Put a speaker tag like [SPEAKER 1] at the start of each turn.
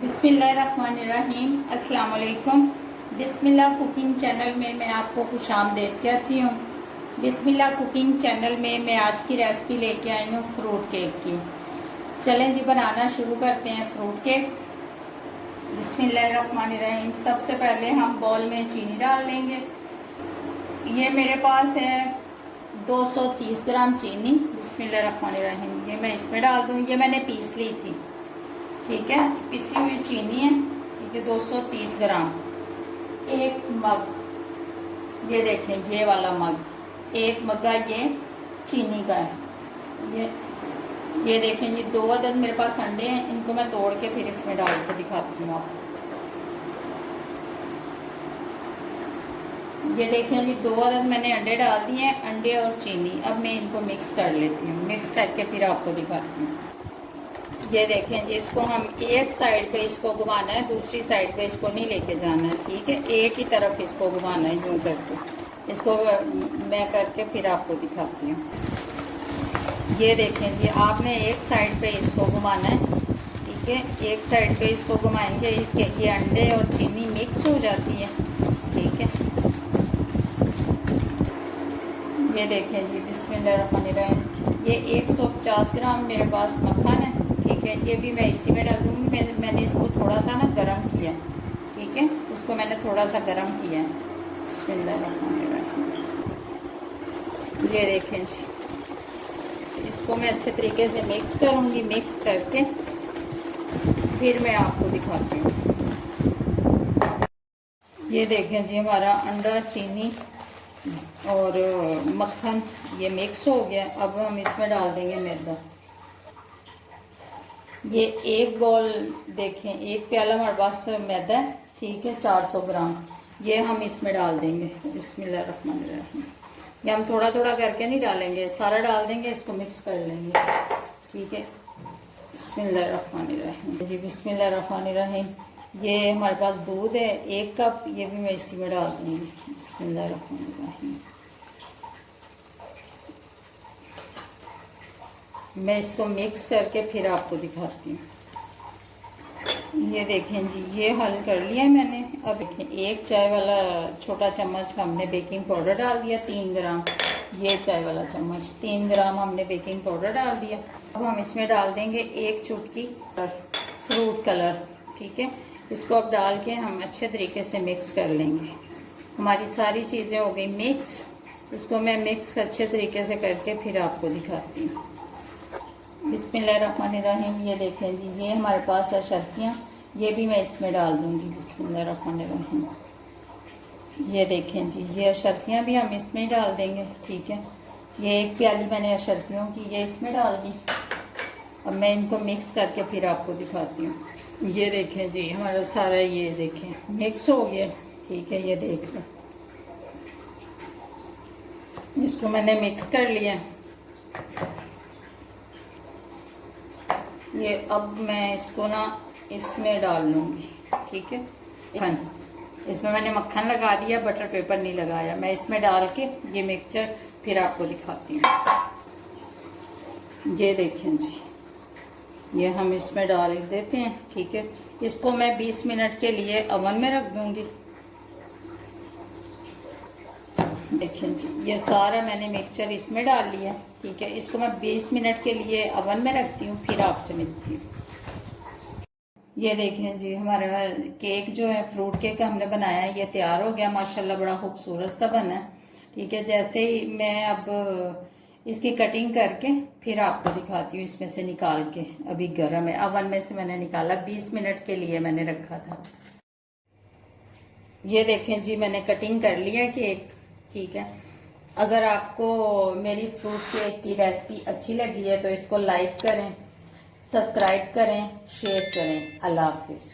[SPEAKER 1] बिस्मिल्लाहिर्रहमानिर्रहीम। अस्सलाम वालेकुम। बिस्मिल्लाह कुकिंग चैनल में मैं आपको खुशामदीद कहती हूँ। बिस्मिल्लाह कुकिंग चैनल में मैं आज की रेसिपी लेके आई हूँ फ्रूट केक की। चलें जी, बनाना शुरू करते हैं फ्रूट केक। बिस्मिल्लाहिर्रहमानिर्रहीम। सबसे पहले हम बाउल में चीनी डाल लेंगे। ये मेरे पास है 230 ग्राम चीनी। बिस्मिल्लाहिर्रहमानिर्रहीम। ये मैं इसमें डाल दूँ। ये मैंने पीस ली थी, ठीक है, पिसी हुई चीनी है, ठीक है। 230 ग्राम। एक मग, ये देखें, ये वाला मग, एक मग्गा ये चीनी का है। ये देखें, ये 2 अदद मेरे पास अंडे हैं। इनको मैं तोड़ के फिर इसमें डाल के दिखाती हूँ आपको। ये देखें जी, 2 अदद मैंने अंडे डाल दिए हैं, अंडे और चीनी। अब मैं इनको मिक्स कर लेती हूँ। मिक्स करके फिर आपको दिखाती हूँ। ये देखें जी, इसको हम एक साइड पे इसको घुमाना है, दूसरी साइड पे इसको नहीं लेके जाना है, ठीक है। एक ही तरफ इसको घुमाना है, यूँ करके। इसको मैं करके फिर आपको दिखाती हूँ। ये देखें जी, आपने एक साइड पे इसको घुमाना है, ठीक है। एक साइड पे इसको घुमाएंगे, इसके ये अंडे और चीनी मिक्स हो जाती है, ठीक है। ये देखें जी, बिस्मिल्लाहिर्रहमानिर्रहीम। ये 150 ग्राम मेरे पास मक्खन है, ठीक है। ये भी मैं इसी में डाल दूँगी। मैंने इसको थोड़ा सा ना गरम किया, ठीक है। इसको मैंने थोड़ा सा गरम किया है। बिस्मिल्लाहिर्रहमानिर्रहीम। ये देखें जी, इसको मैं अच्छे तरीके से मिक्स करूँगी। मिक्स करके फिर मैं आपको दिखाती हूँ। ये देखें जी, हमारा अंडा, चीनी और मक्खन ये मिक्स हो गया। अब हम इसमें डाल देंगे मैदा। ये एक बॉल देखें, एक प्याला हमारे पास मैदा है, ठीक है, 400 ग्राम। ये हम इसमें डाल देंगे। बिस्मिल्लाहिर्रहमानिर्रहीम। ये हम थोड़ा थोड़ा करके नहीं डालेंगे, सारा डाल देंगे, इसको मिक्स कर लेंगे, ठीक है। बिस्मिल्लाहिर्रहमानिर्रहीम जी। बिस्मिल्लाहिर्रहमानिर्रहीम। ये हमारे पास दूध है 1 कप, ये भी मैं इसी में डाल दूँगी। बिस्मिल्लाहिर्रहमानिर्रहीम। मैं इसको मिक्स करके फिर आपको दिखाती हूँ। ये देखें जी, ये हल कर लिया मैंने। अब देखें, 1 चाय वाला छोटा चम्मच हमने बेकिंग पाउडर डाल दिया, 3 ग्राम। ये चाय वाला चम्मच 3 ग्राम हमने बेकिंग पाउडर डाल दिया। अब हम इसमें डाल देंगे 1 चुटकी फ्रूट कलर, ठीक है। इसको अब डाल के हम अच्छे तरीके से मिक्स कर लेंगे। हमारी सारी चीज़ें हो गई मिक्स। इसको मैं मिक्स अच्छे तरीके से करके फिर आपको दिखाती हूँ। बिस्मिल्लाहिर्रहमानिर्रहीम। ये देखें जी, ये हमारे पास है शर्फियाँ, ये भी मैं इसमें डाल दूँगी। बिस्मिल्लाहिर्रहमानिर्रहीम। ये देखें जी, ये अशरफियाँ भी हम इसमें डाल देंगे, ठीक है। ये 1 प्याली मैंने अशरफियों की ये इसमें डाल दी। अब मैं इनको मिक्स करके फिर आपको दिखाती हूँ। ये देखें जी, हमारा सारा ये देखें मिक्स हो गया, ठीक है। ये देख लो, इसको मैंने मिक्स कर लिया। ये अब मैं इसको ना इसमें डाल लूँगी, ठीक है। इसमें मैंने मक्खन लगा दिया, बटर पेपर नहीं लगाया। मैं इसमें डाल के ये मिक्सचर फिर आपको दिखाती हूँ। ये देखें जी, ये हम इसमें डाल देते हैं, ठीक है। इसको मैं 20 मिनट के लिए ओवन में रख दूँगी। देखें जी, ये सारा मैंने मिक्सचर इसमें डाल लिया, ठीक है। इसको मैं 20 मिनट के लिए ओवन में रखती हूँ, फिर आपसे मिलती हूँ। ये देखें जी, हमारा केक जो है फ्रूट केक हमने बनाया है, ये तैयार हो गया माशाल्लाह। बड़ा खूबसूरत सा बना है, ठीक है। जैसे ही मैं अब इसकी कटिंग करके फिर आपको दिखाती हूँ, इसमें से निकाल के। अभी गर्म है, ओवन में से मैंने निकाला, 20 मिनट के लिए मैंने रखा था। ये देखें जी, मैंने कटिंग कर लिया केक, ठीक है। अगर आपको मेरी फ्रूट केक की रेसिपी अच्छी लगी है तो इसको लाइक करें, सब्सक्राइब करें, शेयर करें। अल्लाह हाफिज़।